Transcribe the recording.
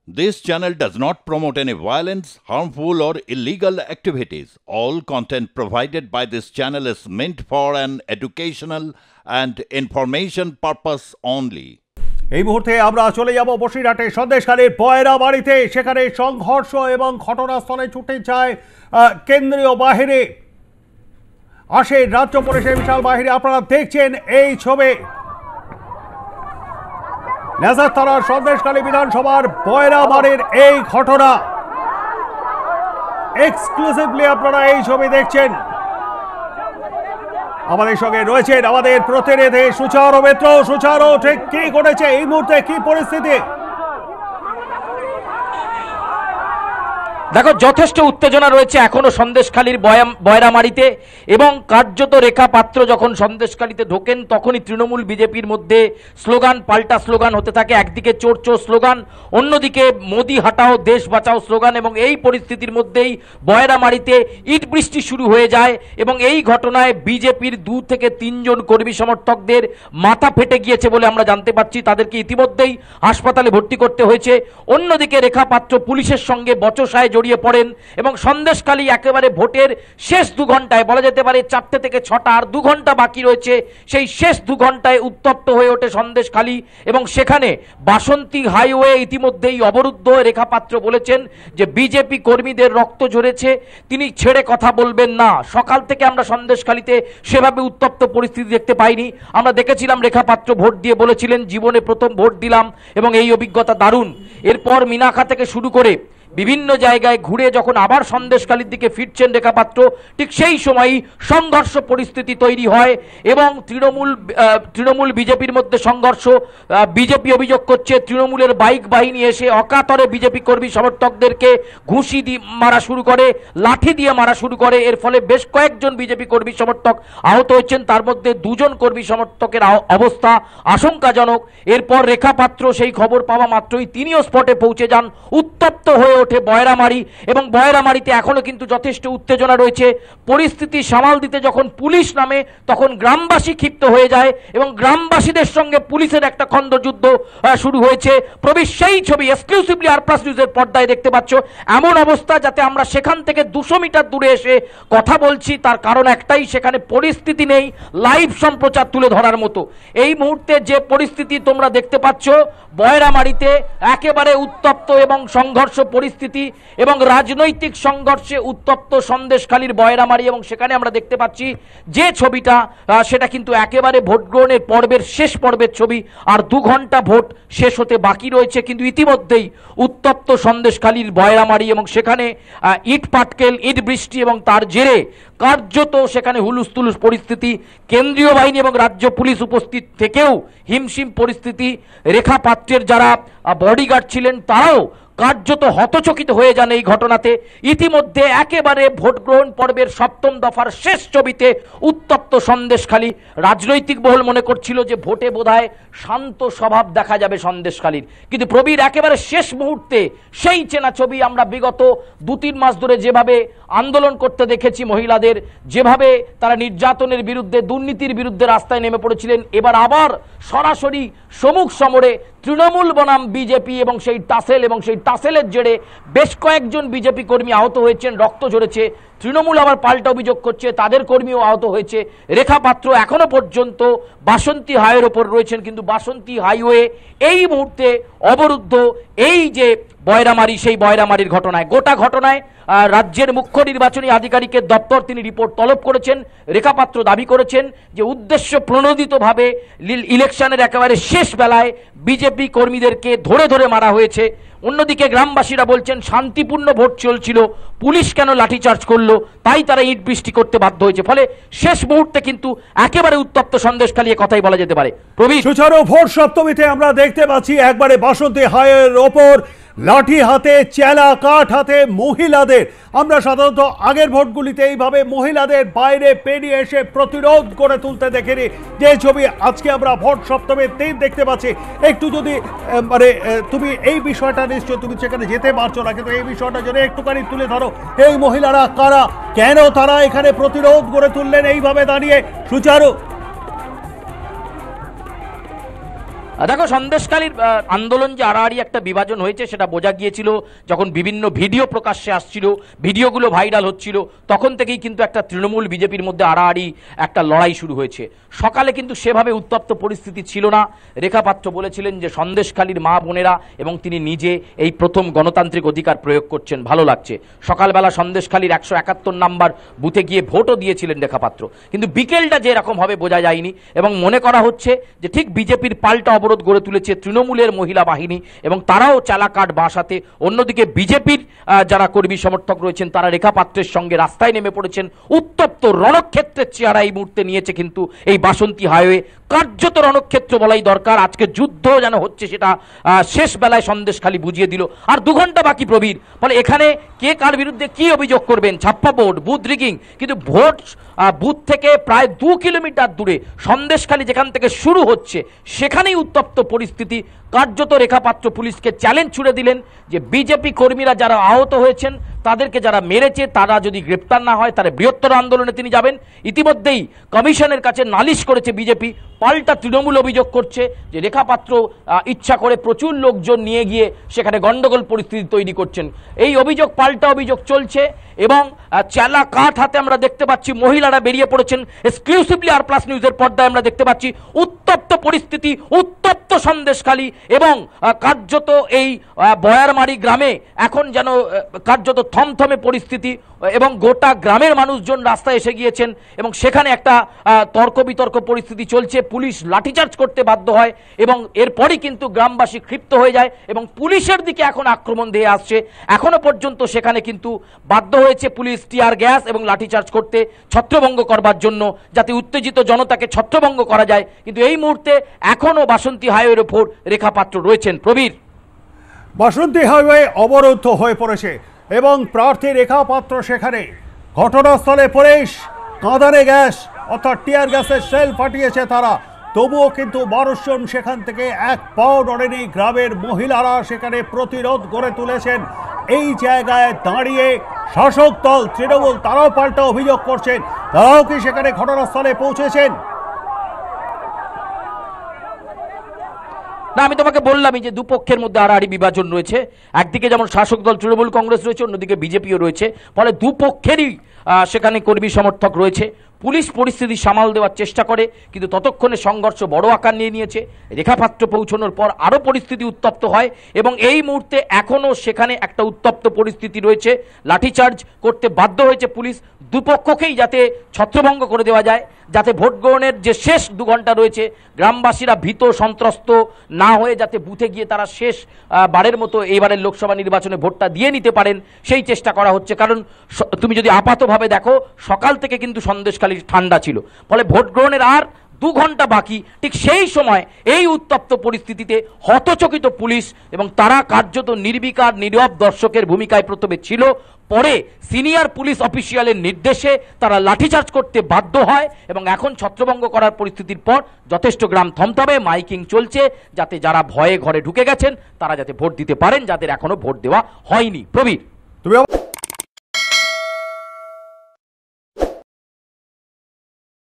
This channel does not promote any violence, harmful, or illegal activities. All content provided by this channel is meant for an educational and information purpose only. এই মুহূর্তে আমরা চলে যাব বসিরহাটে সন্দেশখালীর পয়রা বাড়িতে। সেখানে সংঘর্ষ এবং ঘটনাস্থলে ছুটে যায় কেন্দ্রীয় বাহিনী, আসে রাজ্য পুলিশের বিশাল বাহিনী। আপনারা দেখছেন এই ছবি, নেজার থানার সন্দেশখালী বিধানসভার পয়রা বাড়ির এই ঘটনা। এক্সক্লুসিভলি আপনারা এই ছবি দেখছেন। আমাদের সঙ্গে রয়েছেন আমাদের প্রতিনিধি সুচারু মিত্র। সুচারু, ঠিক কি ঘটেছে এই মুহূর্তে, কি পরিস্থিতি? দেখো, যথেষ্ট উত্তেজনা রয়েছে এখনো সন্দেশখালীর বয়রামারিতে, এবং কার্যত রেখা পাত্র যখন সন্দেশখালীতে ঢোকেন তখনই তৃণমূল বিজেপির মধ্যে স্লোগান পাল্টা স্লোগান হতে থাকে। একদিকে চোর চোর স্লোগান, অন্যদিকে মোদি হাটাও দেশ বাঁচাও স্লোগান, এবং এই পরিস্থিতির মধ্যেই বয়রামারিতে ইট বৃষ্টি শুরু হয়ে যায়। এবং এই ঘটনায় বিজেপির 2 থেকে 3 জন কর্মী সমর্থকদের মাথা ফেটে গিয়েছে বলে আমরা জানতে পারছি। তাদেরকে ইতিমধ্যেই হাসপাতালে ভর্তি করতে হয়েছে। অন্যদিকে রেখা পাত্র পুলিশের সঙ্গে বচসায় জড়িয়ে পড়েন, এবং সন্দেশখালী একেবারে ভোটের শেষ 2 ঘন্টায়, বলা যেতে পারে 4টে থেকে 6টা, আর 2 ঘন্টা বাকি রয়েছে, সেই শেষ 2 ঘন্টায় উত্তপ্ত হয়ে ওঠে সন্দেশখালী। এবং সেখানে বাসন্তী হাইওয়ে ইতিমধ্যেই অবরুদ্ধ। রেখা পাত্র বলেছেন যে বিজেপি কর্মীদের রক্ত ঝরেছে, তিনি ছেড়ে কথা বলবেন না। সকাল থেকে আমরা সন্দেশখালীতে সেভাবে উত্তপ্ত পরিস্থিতি দেখতে পাইনি। আমরা দেখেছিলাম রেখা পাত্র ভোট দিয়ে বলেছিলেন জীবনে প্রথম ভোট দিলাম, এবং এই অভিজ্ঞতা দারুণ। এরপর মিনাখা থেকে শুরু করে বিভিন্ন জায়গায় ঘুরে যখন আবার সন্দেশখালীর দিকে ফিরছেন রেখা পাত্র, ঠিক সেই সময়ই সংঘর্ষ পরিস্থিতি তৈরি হয়, এবং তৃণমূল বিজেপির মধ্যে সংঘর্ষ। বিজেপি অভিযোগ করছে তৃণমূলের বাইক বাহিনী এসে অকাতরে বিজেপি কর্মী সমর্থকদেরকে ঘুষি দিয়ে মারা শুরু করে, লাঠি দিয়ে মারা শুরু করে। এর ফলে বেশ কয়েকজন বিজেপি কর্মী সমর্থক আহত হচ্ছেন, তার মধ্যে 2 জন কর্মী সমর্থকের অবস্থা আশঙ্কাজনক। এরপর রেখা পাত্র সেই খবর পাওয়া মাত্রই তিনিও স্পটে পৌঁছে যান। উত্তপ্ত হয়ে ওঠে বয়রামারি, এবং বয়রামারিতে এখনো কিন্তু যথেষ্ট উত্তেজনা রয়েছে। পরিস্থিতি সামাল দিতে যখন পুলিশ নামে তখন গ্রামবাসী ক্ষিপ্ত হয়ে যায়, এবং গ্রামবাসীদের সঙ্গে পুলিশের একটা খণ্ডযুদ্ধ শুরু হয়েছে। প্রবীর, সেই ছবি এক্সক্লুসিভলি আর+ নিউজের পর্দায় দেখতে পাচ্ছ। এমন অবস্থা যাতে আমরা সেখান থেকে 200 মিটার দূরে এসে কথা বলছি, তার কারণ একটাই, সেখানে পরিস্থিতি নেই লাইভ সম্প্রচার তুলে ধরার মতো। এই মুহূর্তে যে পরিস্থিতি তোমরা দেখতে পাচ্ছ বয়রামারিতে, একেবারে উত্তপ্ত এবং সংঘর্ষ পরিস্থিতি, এবং রাজনৈতিক সংঘর্ষে উত্তপ্ত সন্দেশখালীর বয়রামারি। এবং সেখানে আমরা দেখতে পাচ্ছি যে ছবিটা, সেটা কিন্তু একেবারে ভোট গ্রহণের পর্বের শেষ পর্বের ছবি, আর 2 ঘন্টা ভোট শেষ হতে বাকি রয়েছে। কিন্তু ইতিমধ্যেই উত্তপ্ত সন্দেশখালীর বয়রামারি, এবং সেখানে ইট পাটকেল, ইট বৃষ্টি, এবং তার জেরে কার্যত সেখানে হুলুস তুলুস পরিস্থিতি। কেন্দ্রীয় বাহিনী এবং রাজ্য পুলিশ উপস্থিত থেকেও হিমশিম পরিস্থিতি। রেখা পাত্রের যারা বডিগার্ড ছিলেন তারাও কার্যত হতচকিত হয়ে যান এই ঘটনাতে। ইতিমধ্যে একেবারে ভোট গ্রহণ পর্বের 7ম দফার শেষ ছবিতে উত্তপ্ত সন্দেশখালী। রাজনৈতিক মহল মনে করছিল যে ভোটে বোধহয় শান্ত স্বভাব দেখা যাবে সন্দেশখালীর, কিন্তু প্রবীর একেবারে শেষ মুহূর্তে সেই চেনা ছবি আমরা বিগত 2-3 মাস ধরে যেভাবে আন্দোলন করতে দেখেছি মহিলাদের, যেভাবে তারা নির্যাতনের বিরুদ্ধে, দুর্নীতির বিরুদ্ধে রাস্তায় নেমে পড়েছিলেন, এবার আবার সরাসরি সমুখ সমরে তৃণমূল বনাম বিজেপি, এবং সেই টাসেল, এবং সেই টাসেলের জেরে বেশ কয়েকজন বিজেপি কর্মী আহত হয়েছেন, রক্ত ঝরেছে। তৃণমূল আবার পাল্টা অভিযোগ করছে তাদের কর্মীও আহত হয়েছে। রেখা পাত্র এখনো পর্যন্ত বাসন্তী হাইওয়ের ওপর রয়েছেন, কিন্তু বাসন্তী হাইওয়ে এই মুহূর্তে অবরুদ্ধ। এই যে বয়রামারি, সেই বয়রামারির ঘটনায়, গোটা ঘটনায় রাজ্যের মুখ্য নির্বাচনী আধিকারিকের দপ্তর তিনি রিপোর্ট তলব করেছেন। রেখা পাত্র দাবি করেছেন যে উদ্দেশ্য প্রণোদিতভাবে ইলেকশনের একেবারে শেষ বেলায় বিজেপি কর্মীদেরকে ধরে ধরে মারা হয়েছে। অন্যদিকে গ্রামবাসীরা বলছেন শান্তিপূর্ণ ভোট চলছিল, পুলিশ কেন লাঠিচার্জ করলো, তাই তারা ইট বৃষ্টি করতে বাধ্য হয়েছে। ফলে শেষ মুহূর্তে কিন্তু একেবারে উত্তপ্ত সন্দেশখালী, কথাই বলা যেতে পারে। প্রবীর, সুচারু, ভোট সপ্তমীতে আমরা দেখতে পাচ্ছি একবারে বাসন্তী হাইওয়ের ওপর লাঠি হাতে, চেলা কাঠ হাতে মহিলাদের। আমরা সাধারণত আগের ভোটগুলিতে এইভাবে মহিলাদের বাইরে পেরিয়ে এসে প্রতিরোধ করে তুলতে দেখিনি, যে ছবি আজকে আমরা ভোট সপ্তমীর দিন দেখতে পাচ্ছি। একটু যদি মানে তুমি এই বিষয়টা, নিশ্চয় তুমি সেখানে যেতে পারছো না, কিন্তু এই বিষয়টা যদি একটুখানি তুলে ধরো, এই মহিলারা কারা, কেন তারা এখানে প্রতিরোধ করে তুললেন এইভাবে দাঁড়িয়ে? সুচারু, দেখো, সন্দেশখালীর আন্দোলন যে আড়াআড়ি একটা বিভাজন হয়েছে সেটা বোঝা গিয়েছিল যখন বিভিন্ন ভিডিও প্রকাশ্যে আসছিল, ভিডিওগুলো ভাইরাল হচ্ছিল, তখন থেকেই কিন্তু একটা তৃণমূল বিজেপির মধ্যে আড়াআড়ি একটা লড়াই শুরু হয়েছে। সকালে কিন্তু সেভাবে উত্তপ্ত পরিস্থিতি ছিল না। রেখা পাত্র বলেছিলেন যে সন্দেশখালীর মা বোনেরা এবং তিনি নিজে এই প্রথম গণতান্ত্রিক অধিকার প্রয়োগ করছেন, ভালো লাগছে। সকালবেলা সন্দেশখালীর 171 নম্বর বুথে গিয়ে ভোটও দিয়েছিলেন রেখা পাত্র, কিন্তু বিকেলটা যে এরকম হবে বোঝা যায়নি এবং মনে করা হচ্ছে যে ঠিক বিজেপির পাল্টা অবরোধ গড়ে তুলেছে তৃণমূলের মহিলা বাহিনী এবং তারাও চালাকাট বাসাতে। অন্যদিকে বিজেপির যারা কর্মী সমর্থক রয়েছেন তারা রেখা পাত্রের সঙ্গে রাস্তায় নেমে পড়েছেন। উত্তপ্ত রণক্ষেত্রের চেহারা এই মুহূর্তে নিয়েছে কিন্তু এই বাসন্তী হাইওয়ে, কার্যত রণক্ষেত্র বলাই দরকার। আজকে যুদ্ধ যেন হচ্ছে সেটা শেষ বেলায় সন্দেশখালী বুঝিয়ে দিল। আর 2 ঘন্টা বাকি প্রবীর, ফলে এখানে কে কার বিরুদ্ধে কি অভিযোগ করবেন, ছাপ্পা ভোট, বুথ রিগিং, কিন্তু ভোট বুথ থেকে প্রায় 2 কিলোমিটার দূরে সন্দেশখালী যেখান থেকে শুরু হচ্ছে সেখানেই উত্তপ্ত পরিস্থিতি। কার্যত রেখা পাত্র পুলিশকে চ্যালেঞ্জ ছুড়ে দিলেন যে বিজেপি কর্মীরা যারা আহত হয়েছেন তাদেরকে যারা মেরেছে তারা যদি গ্রেপ্তার না হয় তাহলে বৃহত্তর আন্দোলনে তিনি যাবেন। ইতিমধ্যেই কমিশনের কাছে নালিশ করেছে বিজেপি। পাল্টা তৃণমূল অভিযোগ করছে যে রেখা পাত্র ইচ্ছা করে প্রচুর লোকজন নিয়ে গিয়ে সেখানে গন্ডগোল পরিস্থিতি তৈরি করছেন। এই অভিযোগ পাল্টা অভিযোগ চলছে এবং চেলা কাঠ হাতে আমরা দেখতে পাচ্ছি মহিলারা বেরিয়ে পড়েছেন। এক্সক্লুসিভলি আর প্লাস নিউজের পর্দায় আমরা দেখতে পাচ্ছি উত্তপ্ত পরিস্থিতি, উত্তপ্ত সন্দেশখালী এবং কার্যত এই বয়ারমারি গ্রামে এখন যেন কার্যত থমথমে পরিস্থিতি এবং গোটা গ্রামের মানুষজন রাস্তায় এসে গিয়েছেন এবং সেখানে একটা তর্ক বিতর্ক পরিস্থিতি চলছে। পুলিশ লাঠিচার্জ করতে বাধ্য হয় এবং এরপরই কিন্তু গ্রামবাসী ক্ষিপ্ত হয়ে যায় এবং পুলিশের দিকে এখন আক্রমণ দিয়ে আসছে। এখনো পর্যন্ত সেখানে কিন্তু বাধ্য হয়েছে পুলিশ টিয়ার গ্যাস এবং লাঠিচার্জ করতে ছত্রভঙ্গ করবার জন্য, যাতে উত্তেজিত জনতাকে ছত্রভঙ্গ করা যায়। কিন্তু এই মুহূর্তে এখনো বাসন্তী হাইওয়ের ওপর রেখা পাত্র রয়েছেন। প্রবীর, বাসন্তী হাইওয়ে অবরুদ্ধ হয়ে পড়েছে এবং প্রার্থী রেখা পাত্র সেখানে ঘটনাস্থলে পুলিশ কাঁদানে গ্যাস অর্থাৎ টিয়ার গ্যাসের শেল ফাটিয়েছে তারা, তবুও কিন্তু মানুষজন সেখান থেকে এক পাও নড়েনি। গ্রামের মহিলারা সেখানে প্রতিরোধ গড়ে তুলেছেন। এই জায়গায় দাঁড়িয়ে শাসক দল তৃণমূল তারাও পাল্টা অভিযোগ করছেন, তারাও কি সেখানে ঘটনাস্থলে পৌঁছেছেন? না, আমি তোমাকে বললামই যে দুপক্ষের মধ্যে আড়াআড়ি বিভাজন রয়েছে। একদিকে যেমন শাসক দল তৃণমূল কংগ্রেস রয়েছে, অন্যদিকে বিজেপিও রয়েছে, ফলে দুপক্ষেরই সেখানে কর্মী সমর্থক রয়েছে। পুলিশ পরিস্থিতি সামাল দেওয়ার চেষ্টা করে, কিন্তু ততক্ষণে সংঘর্ষ বড় আকার নিয়ে নিয়েছে। রেখাপাত্র পৌঁছানোর পর আরও পরিস্থিতি উত্তপ্ত হয় এবং এই মুহূর্তে এখনও সেখানে একটা উত্তপ্ত পরিস্থিতি রয়েছে। লাঠিচার্জ করতে বাধ্য হয়েছে পুলিশ, দুপক্ষকেই যাতে ছত্রভঙ্গ করে দেওয়া যায়, যাতে ভোট গ্রহণের যে শেষ 2 ঘন্টা রয়েছে গ্রামবাসীরা ভীত সন্ত্রস্ত না হয়ে যাতে বুথে গিয়ে তারা শেষ বারের মতো এইবারের লোকসভা নির্বাচনে ভোটটা দিয়ে নিতে পারেন সেই চেষ্টা করা হচ্ছে। কারণ তুমি যদি আপাতভাবে দেখো সকাল থেকে কিন্তু সন্দেশখালী ঠান্ডা ছিল, ফলে ভোট গ্রহণের আর 2 ঘন্টা বাকি। ঠিক সেই সময় এই উত্তপ্ত পরিস্থিতিতে হতচকিত পুলিশ এবং তারা কার্যত নির্বিকার নীরব দর্শকের ভূমিকায় প্রথমে ছিল, পরে সিনিয়র পুলিশ অফিসিয়ালের নির্দেশে তারা লাঠিচার্জ করতে বাধ্য হয় এবং এখন ছত্রভঙ্গ করার পরিস্থিতির পর যথেষ্ট গ্রাম থমথমে, মাইকিং চলছে যাতে যারা ভয়ে ঘরে ঢুকে গেছেন তারা যাতে ভোট দিতে পারেন, যাদের এখনো ভোট দেওয়া হয়নি। প্রবীর, তুমি